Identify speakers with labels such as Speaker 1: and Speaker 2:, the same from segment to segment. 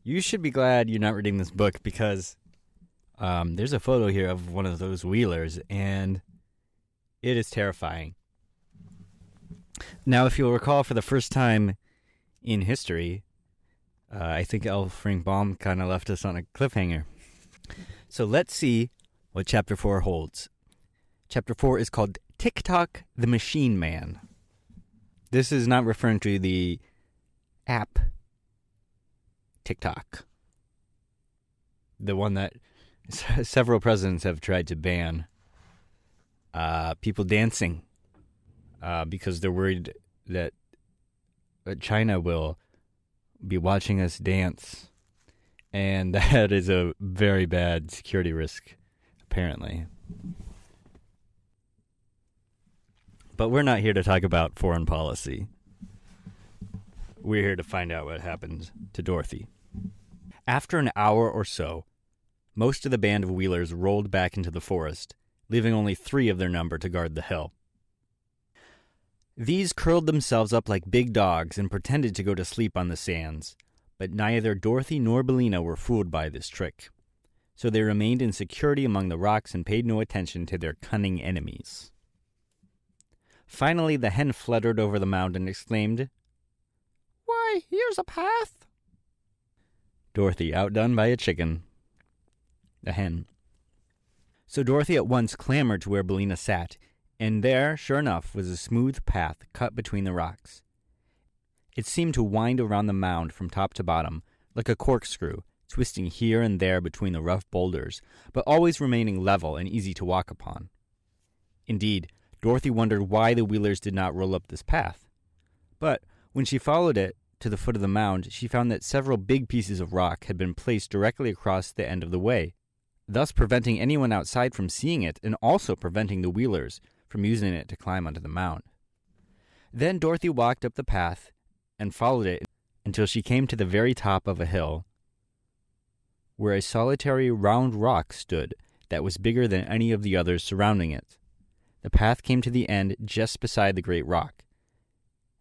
Speaker 1: You should be glad you're not reading this book because there's a photo here of one of those wheelers, and it is terrifying. Now, if you'll recall, for the first time in history, I think L. Frank Baum kind of left us on a cliffhanger. So let's see what Chapter 4 holds. Chapter 4 is called TikTok the Machine Man. This is not referring to the app TikTok, the one that several presidents have tried to ban. People dancing because they're worried that China will be watching us dance. And that is a very bad security risk, apparently. But we're not here to talk about foreign policy. We're here to find out what happened to Dorothy. After an hour or so, most of the band of wheelers rolled back into the forest, leaving only 3 of their number to guard the hill. These curled themselves up like big dogs and pretended to go to sleep on the sands, but neither Dorothy nor Billina were fooled by this trick. So they remained in security among the rocks and paid no attention to their cunning enemies. Finally, the hen fluttered over the mound and exclaimed, "Why, here's a path!" Dorothy outdone by a chicken. The hen. So Dorothy at once clambered to where Billina sat, and there, sure enough, was a smooth path cut between the rocks. It seemed to wind around the mound from top to bottom, like a corkscrew, twisting here and there between the rough boulders, but always remaining level and easy to walk upon. Indeed, Dorothy wondered why the wheelers did not roll up this path. But when she followed it to the foot of the mound, she found that several big pieces of rock had been placed directly across the end of the way, thus preventing anyone outside from seeing it and also preventing the wheelers from using it to climb onto the mound. Then Dorothy walked up the path and followed it until she came to the very top of a hill, where a solitary round rock stood that was bigger than any of the others surrounding it. The path came to the end just beside the great rock,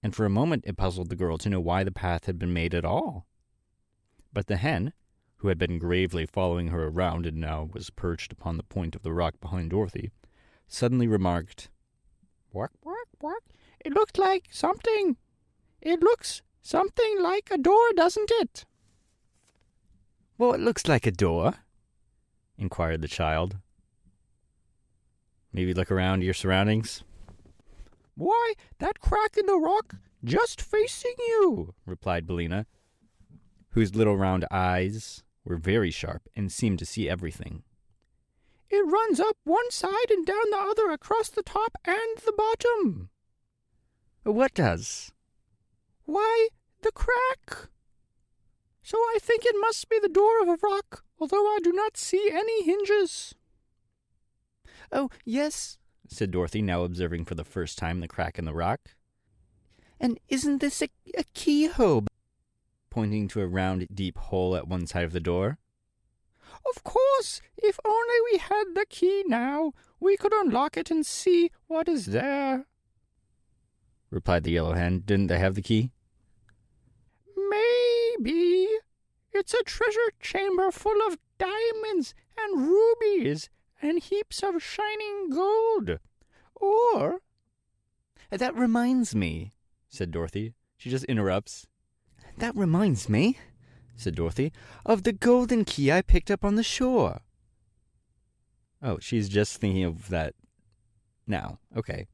Speaker 1: and for a moment it puzzled the girl to know why the path had been made at all. But the hen, who had been gravely following her around and now was perched upon the point of the rock behind Dorothy, suddenly remarked, "Bark, bark, bark. It looks like something. It looks something like a door, doesn't it?" "Well, it looks like a door," inquired the child. "Maybe look around your surroundings." "Why, that crack in the rock just facing you," replied Billina, whose little round eyes were very sharp and seemed to see everything. "It runs up one side and down the other across the top and the bottom." "What does?" "Why, the crack. So I think it must be the door of a rock, although I do not see any hinges." "Oh, yes," said Dorothy, now observing for the first time the crack in the rock. "And isn't this a keyhole?" pointing to a round, deep hole at one side of the door. "Of course, if only we had the key now, we could unlock it and see what is there," replied the yellow hen. "Didn't they have the key?" "Maybe. It's a treasure chamber full of diamonds and rubies and heaps of shining gold. Or—" "That reminds me," said Dorothy. She just interrupts. "That reminds me," said Dorothy, "of the golden key I picked up on the shore." Oh, she's just thinking of that now. Okay.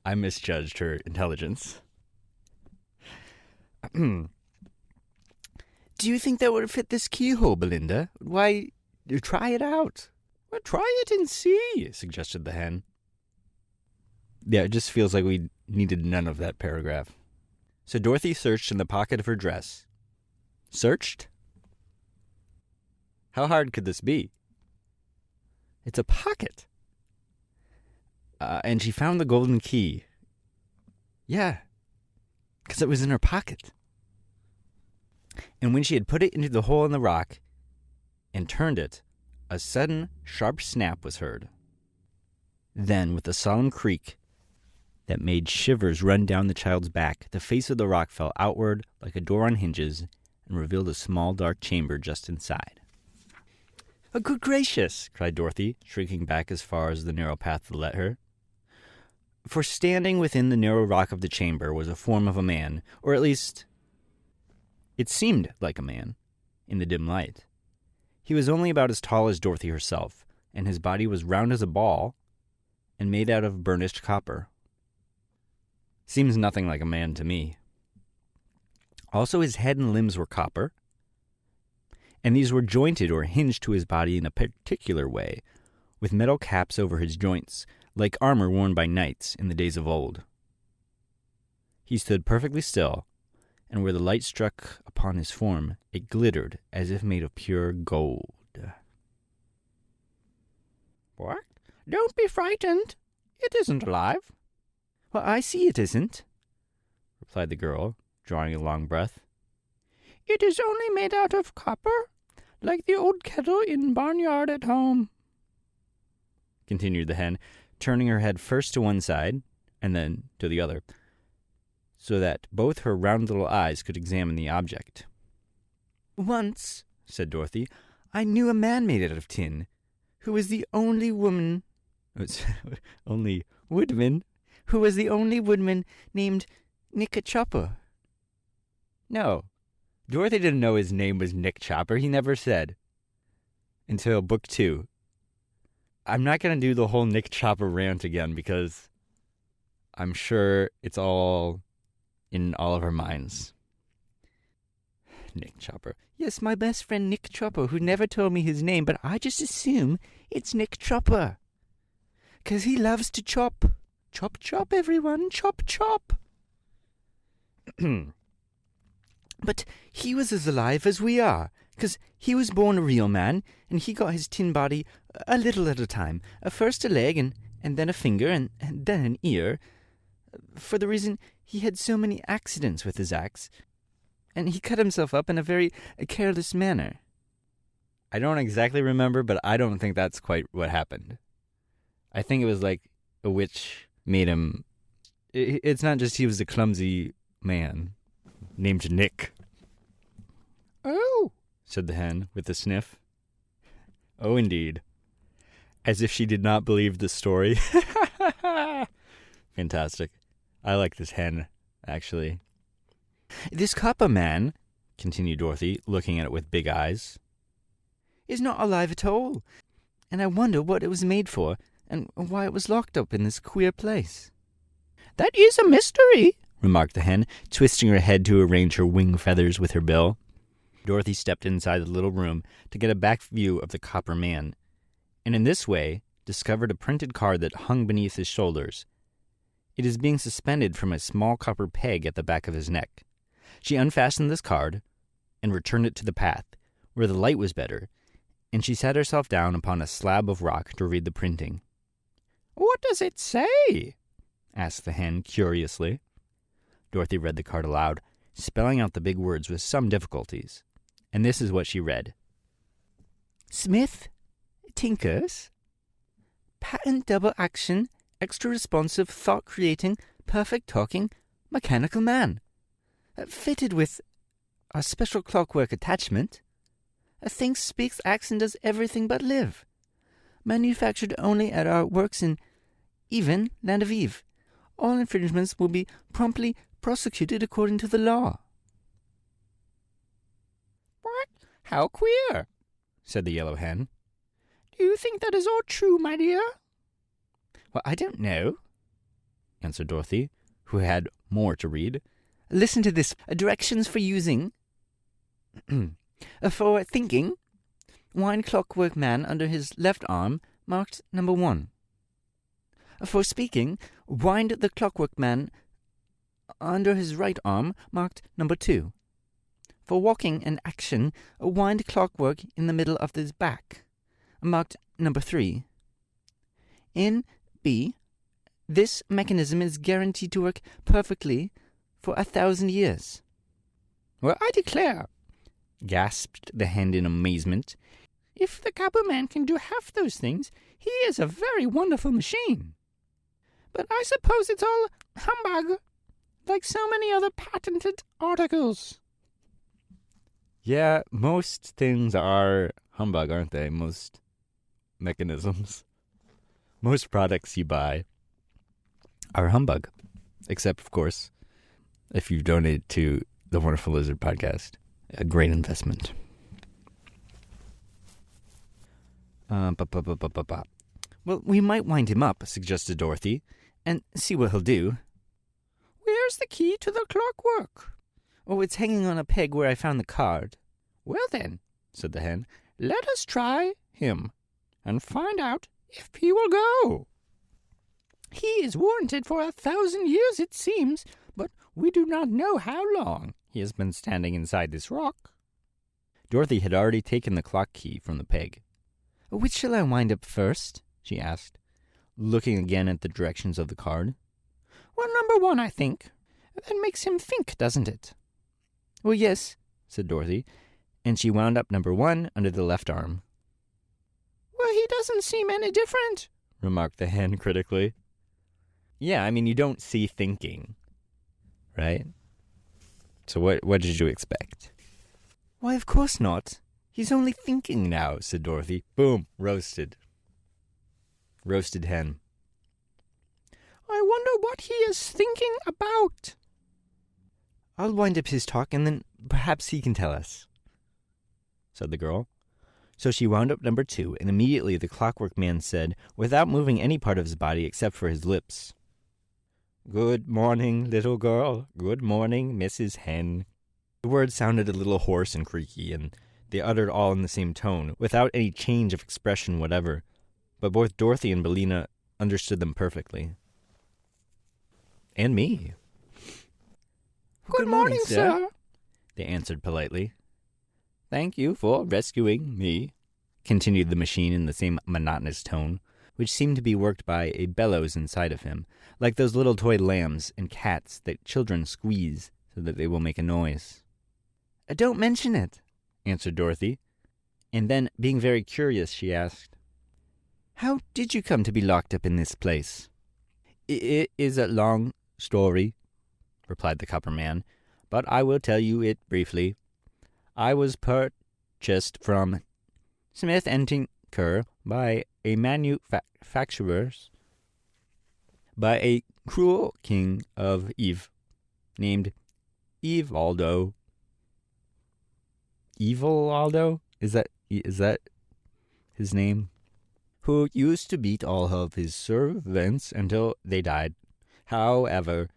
Speaker 1: I misjudged her intelligence. "Do you think that would fit this keyhole, Belinda? Why, try it out." "Well, try it and see," suggested the hen. Yeah, it just feels like we needed none of that paragraph. So Dorothy searched in the pocket of her dress. Searched? How hard could this be? It's a pocket. And she found the golden key. Yeah, because it was in her pocket. And when she had put it into the hole in the rock and turned it, a sudden, sharp snap was heard. Then, with a solemn creak that made shivers run down the child's back, the face of the rock fell outward like a door on hinges, and revealed a small dark chamber just inside. "Oh, good gracious!" cried Dorothy, shrinking back as far as the narrow path would let her. For standing within the narrow rock of the chamber was a form of a man, or at least it seemed like a man, in the dim light. He was only about as tall as Dorothy herself, and his body was round as a ball and made out of burnished copper. Seems nothing like a man to me. Also, his head and limbs were copper, and these were jointed or hinged to his body in a particular way, with metal caps over his joints, like armor worn by knights in the days of old. He stood perfectly still, and where the light struck upon his form, it glittered as if made of pure gold. "What? Don't be frightened. It isn't alive." "Well, I see it isn't," replied the girl, drawing a long breath. "It is only made out of copper, like the old kettle in barnyard at home," continued the hen, turning her head first to one side and then to the other, so that both her round little eyes could examine the object. "Once," said Dorothy, "I knew a man made out of tin, who was the only woodman named Nick Chopper." No, Dorothy didn't know his name was Nick Chopper. He never said. Until book 2. I'm not going to do the whole Nick Chopper rant again because I'm sure it's all in all of our minds. Nick Chopper. "Yes, my best friend Nick Chopper, who never told me his name, but I just assume it's Nick Chopper. 'Cause he loves to chop. Chop, chop, everyone. Chop, chop." "But he was as alive as we are, 'cause he was born a real man, and he got his tin body a little at a time. First a leg, and then a finger, and then an ear, for the reason he had so many accidents with his axe, and he cut himself up in a very careless manner." I don't exactly remember, but I don't think that's quite what happened. I think it was like a witch made him... It's not just he was a clumsy man named Nick. "Oh," said the hen with a sniff. Oh, indeed. As if she did not believe the story. Fantastic. I like this hen, actually. "This copper man," continued Dorothy, looking at it with big eyes, "is not alive at all, and I wonder what it was made for, and why it was locked up in this queer place." "That is a mystery," remarked the hen, twisting her head to arrange her wing feathers with her bill. Dorothy stepped inside the little room to get a back view of the copper man, and in this way discovered a printed card that hung beneath his shoulders. It is being suspended from a small copper peg at the back of his neck. She unfastened this card and returned it to the path, where the light was better, and she sat herself down upon a slab of rock to read the printing. "What does it say?" asked the hen curiously. Dorothy read the card aloud, spelling out the big words with some difficulties, and this is what she read. "Smith tinkers. Patent double action, extra responsive, thought creating, perfect talking, mechanical man. Fitted with a special clockwork attachment. Thinks, speaks, acts, and does everything but live. Manufactured only at our works in Even, Land of Eve. All infringements will be promptly prosecuted according to the law." "What? How queer," said the yellow hen. "Do you think that is all true, my dear?" "Well, I don't know," answered Dorothy, who had more to read. "Listen to this. Directions for using. For thinking, wind clockwork man under his left arm, marked number 1. For speaking, wind the clockwork man under his right arm, marked number 2. For walking and action, wind clockwork in the middle of his back, marked number 3. In B, this mechanism is guaranteed to work perfectly for 1,000 years. "Well, I declare," gasped the hen in amazement. "If the copper man can do half those things, he is a very wonderful machine. But I suppose it's all humbug, like so many other patented articles." Yeah, most things are humbug, aren't they? Most mechanisms. Most products you buy are humbug. Except, of course, if you donate to the Wonderful Lizard podcast. A great investment. Well, we might wind him up, suggested Dorothy, and see what he'll do. Where's the key to the clockwork? Oh, it's hanging on a peg where I found the card. Well then, said the hen, let us try him and find out if he will go. He is warranted for 1,000 years, it seems, but we do not know how long he has been standing inside this rock. Dorothy had already taken the clock key from the peg. Which shall I wind up first? She asked, looking again at the directions of the card. Well, number 1, I think. That makes him think, doesn't it? Well, yes, said Dorothy, and she wound up number 1 under the left arm. Well, he doesn't seem any different, remarked the hen critically. Yeah, I mean, you don't see thinking, right? So what did you expect? Why, of course not. He's only thinking now, said Dorothy. Boom, roasted. Roasted hen. I wonder what he is thinking about. I'll wind up his talk, and then perhaps he can tell us, said the girl. So she wound up number 2, and immediately the clockwork man said, without moving any part of his body except for his lips, Good morning, little girl. Good morning, Mrs. Hen. The words sounded a little hoarse and creaky, and they uttered all in the same tone, without any change of expression whatever. But both Dorothy and Billina understood them perfectly. And me. Good morning, sir, they answered politely. Thank you for rescuing me, continued the machine in the same monotonous tone, which seemed to be worked by a bellows inside of him, like those little toy lambs and cats that children squeeze so that they will make a noise. Don't mention it, answered Dorothy, and then, being very curious, she asked, How did you come to be locked up in this place? It is a long story, replied the copper man, but I will tell you it briefly. I was purchased from Smith and Tinker by a manufacturers, by a cruel king of Eve, named Evaldo. Evaldo? Is that his name? Who used to beat all of his servants until they died. However,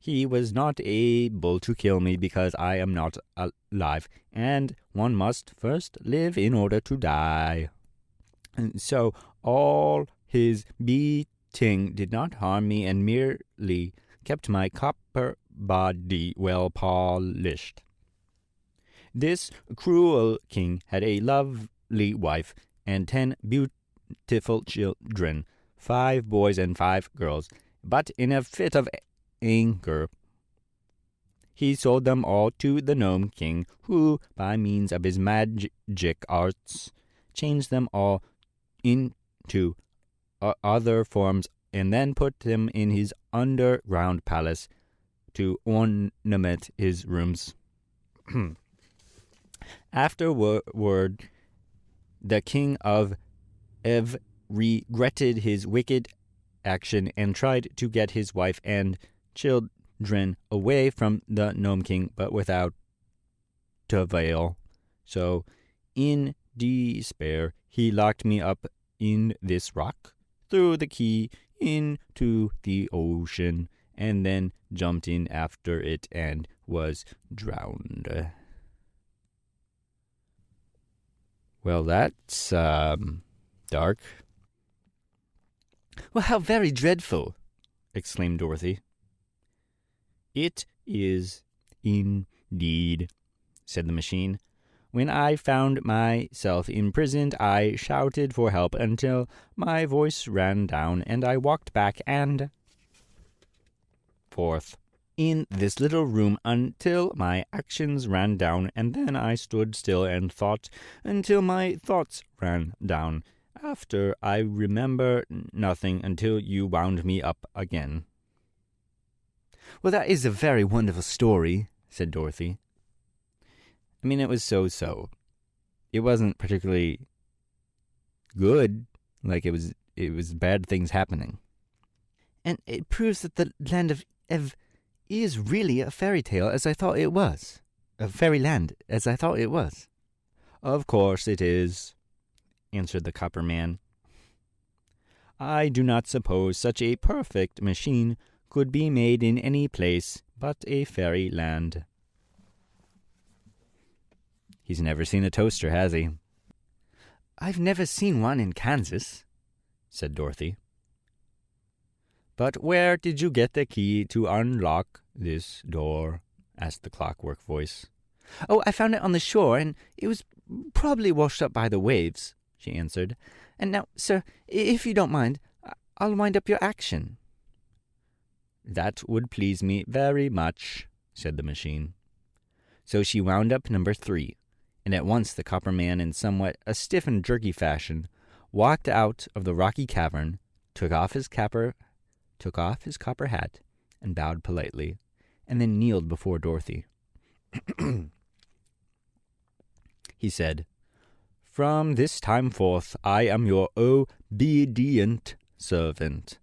Speaker 1: he was not able to kill me because I am not alive, and one must first live in order to die. And so all his beating did not harm me and merely kept my copper body well polished. This cruel king had a lovely wife and 10 beautiful children, 5 boys and 5 girls, but in a fit of anger, he sold them all to the Gnome King, who, by means of his magic arts, changed them all into other forms and then put them in his underground palace to ornament his rooms. Afterward, the king of Ev regretted his wicked action and tried to get his wife and children away from the Gnome King, but without avail. So, in despair, he locked me up in this rock, threw the key into the ocean, and then jumped in after it and was drowned. Well, that's, dark. Well, how very dreadful, exclaimed Dorothy. It is indeed, said the machine. When I found myself imprisoned, I shouted for help until my voice ran down, and I walked back and forth in this little room until my actions ran down, and then I stood still and thought until my thoughts ran down. After, I remember nothing until you wound me up again. Well, that is a very wonderful story, said Dorothy. I mean, it was so-so. It wasn't particularly good. Like, it was bad things happening. And it proves that the land of Ev is really a fairy tale, as I thought it was. A fairyland, as I thought it was. Of course it is, answered the copper man. I do not suppose such a perfect machine could be made in any place but a fairyland. He's never seen a toaster, has he? I've never seen one in Kansas, said Dorothy. But where did you get the key to unlock this door? Asked the clockwork voice. Oh, I found it on the shore, and it was probably washed up by the waves, she answered. And now, sir, if you don't mind, I'll wind up your action. That would please me very much, said the machine. So she wound up number 3, and at once the copper man, in somewhat a stiff and jerky fashion, walked out of the rocky cavern, took off his copper hat, and bowed politely, and then kneeled before Dorothy. He said, From this time forth I am your obedient servant.